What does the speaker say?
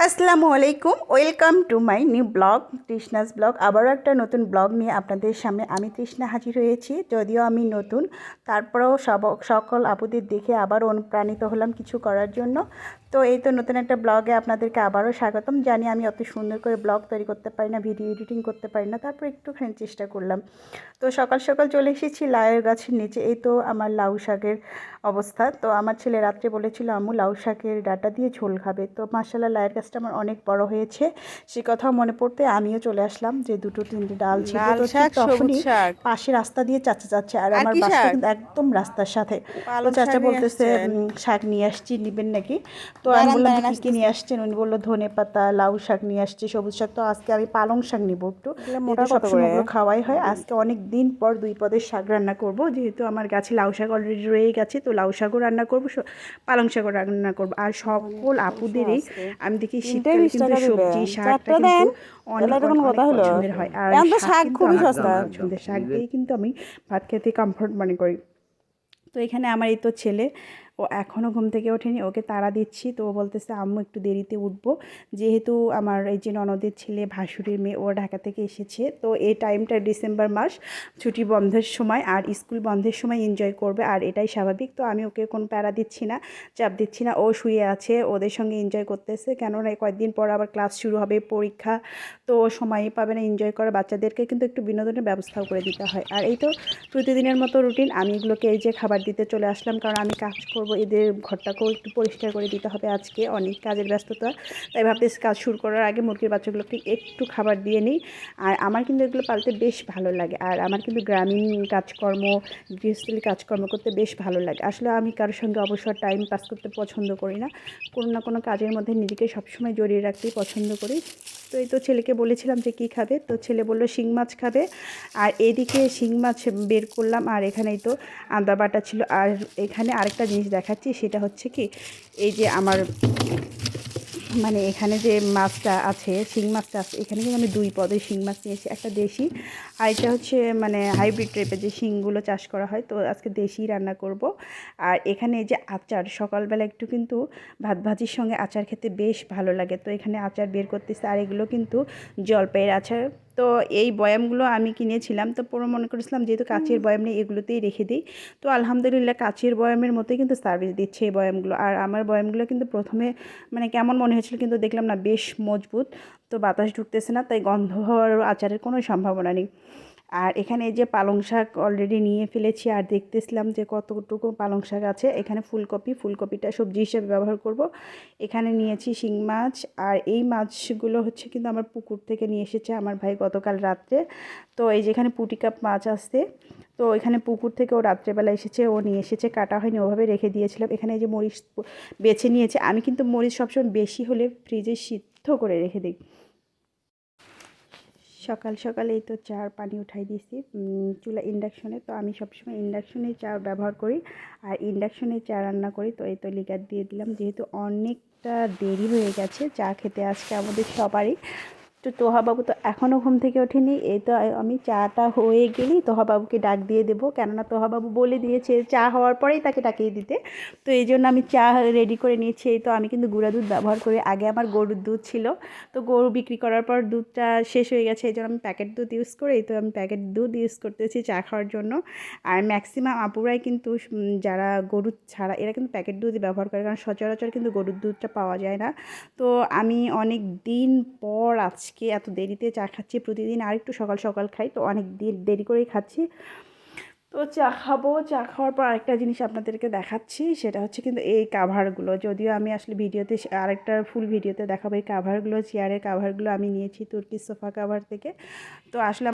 আসসালামু আলাইকুম, welcome to my new blog Trishna's blog. আবারও একটা নতুন ব্লগ নিয়ে আপনাদের সামনে আমি তৃষ্ণা হাজির হয়েছি। যদিও আমি নতুন, তারপরেও সকল আপুদের দেখে আবার অনুপ্রাণিত হলাম কিছু করার জন্য। তো এই তো নতুন একটা ব্লগে আপনাদেরকে আবারও স্বাগতম। জানি আমি অত সুন্দর করে ব্লগ তৈরি করতে পারি না, ভিডিও এডিটিং করতে পারি না, তারপর একটুখানি চেষ্টা করলাম। তো সকাল সকাল চলে এসেছি লাউয়ের গাছের নিচে। এই তো আমার লাউ শাকের অবস্থা। তো আমার ছেলে রাত্রে বলেছিল আম্মু লাউ শাকের ডাঁটা দিয়ে ঝোল খাবে। তো মাশাআল্লাহ লাউয়ের গাছটা আমার অনেক বড় হয়েছে, সে কথাও মনে পড়তে আমিও চলে আসলাম। যে দুটো তিনটে ডাল ছিল, লাল তো ঠিক শাক, সবুজ তখনই শাক। পাশে রাস্তা দিয়ে চাচা যাচ্ছে, আর আর আমার কি বাসটা শাক? কিন্তু একদম রাস্তার সাথে। তো পালং চাচা শাক নিয়ে বলতেছে আসছেন। শাক নিয়ে আসছি, নেবেন নাকি? তো আমি দাঁড়ান বললাম যে দাঁড়ান কী কী নিয়ে আসতেছি। আসছেন? উনি বললো ধনে পাতা, লাউ শাক নিয়ে আসছে, সবুজ শাক। তো আজকে আমি পালং শাক নিবো একটু, এগুলো মোটা যেহেতু কত সবসময় করে? ওগুলো খাওয়াই হয়। আজকে অনেক দিন পর 2 পদের শাক রান্না করব, যেহেতু আমার গাছে লাউ শাক অলরেডি রয়ে গেছে। তো লাউ শাকও রান্না করবো, পালং শাকও রান্না করবো। আর সকল আপুদেরই আমি দেখি তিনটাই শীতকালে 20 কিন্তু টাকা সবজি দিবেন, শাকটা চারটা কিন্তু দেন। তাহলে অনেক এটা কোনো অনেক কথা অনেক হলো? পছন্দের হয়। আর এখন তো শাক শাক কিন্তু খুবই আমার সস্তা। অনেক পছন্দের। শাক দিয়েই কিন্তু আমি ভাত খেতে কমফোর্ট মনে করি। তো এখানে আমার এই তো ছেলে, ও এখনও ঘুম থেকে ওঠেনি, ওকে তাড়া দিচ্ছি। তো ও বলতেছে আম্মু একটু দেরিতে উঠবো, যেহেতু আমার এই যে ননদের ছেলে ভাসুরের মেয়ে ও ঢাকা থেকে এসেছে। তো এই টাইমটা ডিসেম্বর মাস, ছুটি বন্ধের সময় আর স্কুল বন্ধের সময় এনজয় করবে, আর এটাই স্বাভাবিক। তো আমি ওকে কোনো প্যারা দিচ্ছি না, চাপ দিচ্ছি না। ও শুয়ে আছে, ওদের সঙ্গে এনজয় করতেছে। কেননা কয়েকদিন পর আবার ক্লাস শুরু হবে, পরীক্ষা। তো ও সময়ই পাবে না এনজয় করার। বাচ্চাদেরকে কিন্তু একটু বিনোদনের ব্যবস্থাও করে দিতে হয়। আর এই তো প্রতিদিনের মতো রুটিন, আমি এগুলোকে এই যে খাবার দিতে চলে আসলাম, কারণ আমি কাজ করব, এদের ঘরটাকেও একটু পরিষ্কার করে দিতে হবে। আজকে অনেক কাজের ব্যস্ততা, তাই ভাবতেছি কাজ শুরু করার আগে মুরগির বাচ্চাগুলোকে একটু খাবার দিয়ে নিই। আর আমার কিন্তু এগুলো পালতে বেশ ভালো লাগে, আর আমার কিন্তু গ্রামীণ কাজকর্ম, গৃহস্থলী কাজকর্ম করতে বেশ ভালো লাগে। আসলে আমি কারোর সঙ্গে অবসর টাইম পাস করতে পছন্দ করি না, কোনো না কোনো কাজের মধ্যে নিজেকে সবসময় জড়িয়ে রাখতেই পছন্দ করি। তো এই তো ছেলেকে বলেছিলাম যে কী খাবে, তো ছেলে বললো শিং মাছ খাবে। আর এদিকে শিং মাছ বের করলাম, আর এখানেই তো আদা বাটা ছিল। আর এখানে আরেকটা জিনিস দেখাচ্ছি, সেটা হচ্ছে কি, এই যে আমার মানে এখানে যে মাছটা আছে, শিং মাছটা আছে, এখানে কিন্তু আমি 2 পদের শিং মাছ নিয়েছি, একটা দেশি আর এটা হচ্ছে মানে হাইব্রিড টাইপের যে শিংগুলো চাষ করা হয়। তো আজকে দেশি রান্না করব। আর এখানে এই যে আচার, সকালবেলা একটু কিন্তু ভাত ভাজির সঙ্গে আচার খেতে বেশ ভালো লাগে। তো এখানে আচার বের করতেছে, আর এগুলো কিন্তু জলপাইয়ের আচার। তো এই বয়ামগুলো আমি কিনেছিলাম, তো পুরো মনে করেছিলাম যেহেতু কাচের বয়াম নেই, এগুলোতেই রেখে দিই। তো আলহামদুলিল্লাহ কাচের বয়ামের মতোই কিন্তু সার্ভিস দিচ্ছে এই বয়ামগুলো। আর আমার বয়ামগুলো কিন্তু প্রথমে মানে কেমন মনে হয়েছিল, কিন্তু দেখলাম না বেশ মজবুত। তো বাতাস ঢুকতেছে না, তাই গন্ধ হওয়ার আচারের কোনো সম্ভাবনা নেই। আর এখানে এই যে পালং শাক অলরেডি নিয়ে ফেলেছি, আর দেখতেছিলাম যে কতটুকু পালং শাক আছে। এখানে ফুলকপিটা সবজি হিসেবে ব্যবহার করব। এখানে নিয়েছি শিং মাছ, আর এই মাছগুলো হচ্ছে কিন্তু আমার পুকুর থেকে নিয়ে এসেছে আমার ভাই গতকাল রাত্রে। তো এই যেখানে পুঁটি কাপ মাছ আসছে, তো এখানে পুকুর থেকে ও রাত্রেবেলা এসেছে, ও নিয়ে এসেছে, কাটা হয়নি, ওভাবে রেখে দিয়েছিলাম। এখানে এই যে মরিচ বেছে নিয়েছে, আমি কিন্তু মরিচ সবসময় বেশি হলে ফ্রিজে সিদ্ধ করে রেখে দিই। সকাল সকাল এই তো চার পানি উঠাই দিয়েছি চুলা ইন্ডাকশনে। তো আমি সবসময় ইন্ডাকশনেই চা ব্যবহার করি, আর ইন্ডাকশনে চা রান্না করি। তো এই তো লিকার দিয়ে দিলাম, যেহেতু অনেকটা দেরি হয়ে গেছে চা খেতে আজকে আমাদের সবারই। তো তোহা বাবু তো এখনও ঘুম থেকে ওঠেনি। এই তো আমি চাটা হয়ে গেলেই তোহা বাবুকে ডাক দিয়ে দেবো, কেননা তোহা বাবু বলে দিয়েছে চা হওয়ার পরেই তাকে ডাকিয়ে দিতে। তো এই জন্য আমি চা রেডি করে নিয়েছি। এই তো আমি কিন্তু গুঁড়া দুধ ব্যবহার করি, আগে আমার গরুর দুধ ছিল। তো গরু বিক্রি করার পর দুধটা শেষ হয়ে গেছে, এই জন্য আমি প্যাকেট দুধ ইউজ করি। তো আমি প্যাকেট দুধ ইউজ করতেছি চা খাওয়ার জন্য। আর ম্যাক্সিমাম আপুরাই কিন্তু যারা গরুর ছাড়া, এরা কিন্তু প্যাকেট দুধই ব্যবহার করে, কারণ সচরাচর কিন্তু গরুর দুধটা পাওয়া যায় না। তো আমি অনেক দিন পর আজকে এত দেরিতে চা খাচ্ছি। প্রতিদিন আরেকটু সকাল সকাল খাই, তো অনেক দেরি করেই খাচ্ছি। তো চা খাবো, চা খাওয়ার পর আরেকটা জিনিস আপনাদেরকে দেখাচ্ছি, সেটা হচ্ছে কিন্তু এই কাভারগুলো। যদিও আমি আসলে ভিডিওতে আরেকটা ফুল ভিডিওতে দেখাবো এই কাভারগুলো, চেয়ারের কাভারগুলো আমি নিয়েছি তুর্কি সোফা কাভার থেকে। তো আসলে